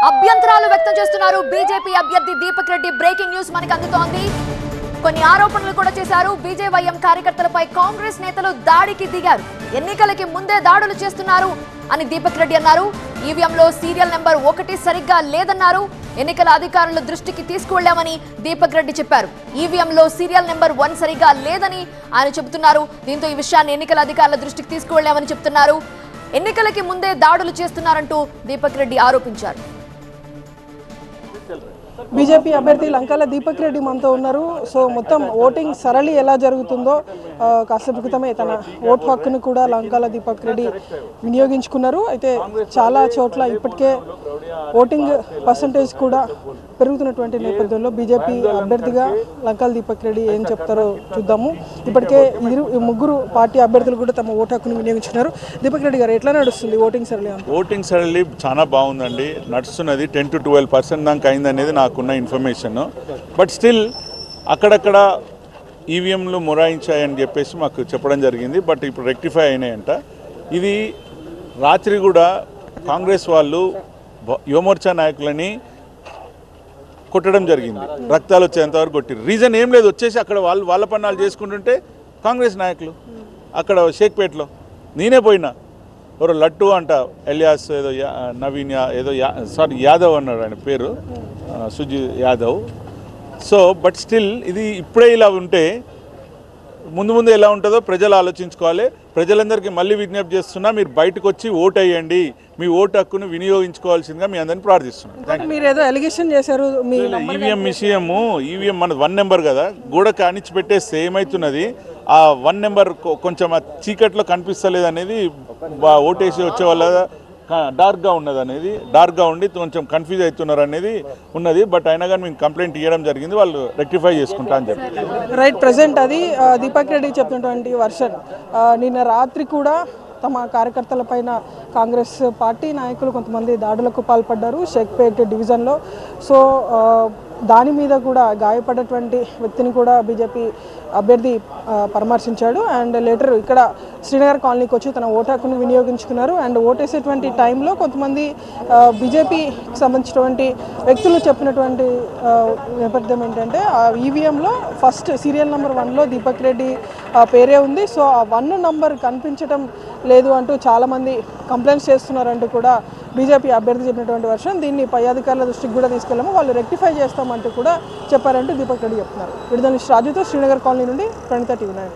అభ్యంతరాలు వ్యక్తం చేస్తున్నారు బీజేపీ అభ్యర్థి దీపక్ రెడ్డి. బ్రేకింగ్ న్యూస్ మనకు అందుతోంది. కొన్ని ఆరోపణలు కూడా చేశారు. బీజేవైఎం కార్యకర్తలపై కాంగ్రెస్ నేతలు దాడికి దిగారు. ఎన్నికలకి ముందే దాడులు చేస్తున్నారు అని దీపక్ రెడ్డి అన్నారు. ఈవీఎంలో సీరియల్ నెంబర్ 1 సరిగ్గా లేదన్నారు. ఎన్నికల అధికారుల దృష్టికి తీసుకువెళ్లామని దీపక్ రెడ్డి చెప్పారు. ఈవీఎంలో సీరియల్ నెంబర్ 1 సరిగ్గా లేదని ఆయన చెబుతున్నారు. దీంతో ఈ విషయాన్ని ఎన్నికల అధికారుల దృష్టికి తీసుకువెళ్లామని చెప్తున్నారు. ఎన్నికలకి ముందే దాడులు చేస్తున్నారంటూ దీపక్ రెడ్డి ఆరోపించారు. బీజేపీ అభ్యర్థి లంకాల దీపక్ రెడ్డి మనతో ఉన్నారు. సో మొత్తం ఓటింగ్ సరళి ఎలా జరుగుతుందో కాసేపు క్రితమే తన ఓటు హక్కును కూడా లంకాల దీపక్ రెడ్డి వినియోగించుకున్నారు. అయితే చాలా చోట్ల ఇప్పటికే ఓటింగ్ పర్సంటేజ్ కూడా పెరుగుతున్నటువంటి నేపథ్యంలో బీజేపీ అభ్యర్థిగా లంకాల దీపక్ రెడ్డి ఏం చెప్తారో చూద్దాము. ఇప్పటికే ముగ్గురు పార్టీ అభ్యర్థులు కూడా తమ ఓటు హక్కును వినియోగించుకున్నారు. దీపక్ రెడ్డి గారు ఎట్లా నడుస్తుంది ఓటింగ్ సరళి? ఓటింగ్ సరళి చాలా బాగుందండి, నడుస్తున్నది. 10 to 12% దాకా అయిందనేది నాకున్న ఇన్ఫర్మేషన్. బట్ స్టిల్ అక్కడక్కడ ఈవీఎంలు మొరాయించాయని చెప్పేసి మాకు చెప్పడం జరిగింది. బట్ ఇప్పుడు రెక్టిఫై అయినాయంట. ఇది రాత్రి కూడా కాంగ్రెస్ వాళ్ళు యువమోర్చా నాయకులని కొట్టడం జరిగింది. రక్తాలు వచ్చేంతవరకు కొట్టిరు. రీజన్ ఏం లేదు, వచ్చేసి అక్కడ వాళ్ళ పన్నాలు చేసుకుంటుంటే కాంగ్రెస్ నాయకులు అక్కడ షేక్పేట్లో నేనే పోయినా. ఎవరో లట్టు అంట, ఎలియాస్ ఏదో నవీన్ ఏదో యాదవ్ అన్నాడు ఆయన పేరు, Sujit Yadav. So but still ఇది ఇప్పుడే ఇలా ఉంటే ముందు ఎలా ఉంటుందో ప్రజలు ఆలోచించుకోవాలి. ప్రజలందరికీ మళ్ళీ విజ్ఞప్తి చేస్తున్నా, మీరు బయటకు వచ్చి ఓటు వేయండి, మీ ఓటు హక్కును వినియోగించుకోవాల్సిందిగా మీ అందరిని ప్రార్థిస్తున్నాను. మీరు ఏదో అలిగేషన్ చేశారు. ఈవీఎం విషయము, ఈవీఎం మన 1 నెంబర్ కదా, గోడ కానిచ్చి పెట్టేస్తే ఏమవుతున్నది, ఆ 1 నెంబర్ కొంచెం ఆ చీకట్లో కనిపిస్తలేదు అనేది ఓటేసి వచ్చే వాళ్ళ డార్క్గా ఉన్నది అనేది, డార్క్గా ఉండి కొంచెం కన్ఫ్యూజ్ అవుతున్నారు అనేది ఉన్నది. బట్ అయినా కానీ మేము కంప్లైంట్ ఇవ్వడం జరిగింది, వాళ్ళు రెక్టిఫై చేసుకుంటా అని చెప్పి. రైట్, ప్రజెంట్ అది దీపక్ రెడ్డి చెప్పినటువంటి వర్షన్. నిన్న రాత్రి కూడా తమ కార్యకర్తల పైన కాంగ్రెస్ పార్టీ నాయకులు కొంతమంది దాడులకు పాల్పడ్డారు షేక్పేట్ డివిజన్లో. సో దాని మీద కూడా గాయపడ్డటువంటి వ్యక్తిని కూడా బీజేపీ అభ్యర్థి పరామర్శించాడు. అండ్ లేటర్ ఇక్కడ శ్రీనగర్ కాలనీకి వచ్చి తన ఓటు హక్కును వినియోగించుకున్నారు. అండ్ ఓటేసేటువంటి టైంలో కొంతమంది బీజేపీకి సంబంధించినటువంటి వ్యక్తులు చెప్పినటువంటి నేపథ్యం ఏంటంటే, ఆ ఈవీఎంలో ఫస్ట్ సీరియల్ నెంబర్ 1లో దీపక్ రెడ్డి పేరే ఉంది. సో ఆ 1 నంబర్ కనిపించడం లేదు అంటూ చాలామంది కంప్లైంట్స్ చేస్తున్నారంటూ కూడా బీజేపీ అభ్యర్థి చెప్పినటువంటి వర్షం. దీన్ని పై అధికారుల దృష్టికి కూడా తీసుకెళ్ళాము, వాళ్ళు రెక్టిఫై చేస్తామంటూ కూడా చెప్పారంటూ దీపక్ రెడ్డి చెప్తున్నారు. విడుదల రాజుతో శ్రీనగర్ కాలనీ నుండి ప్రణిత టీవీ 9.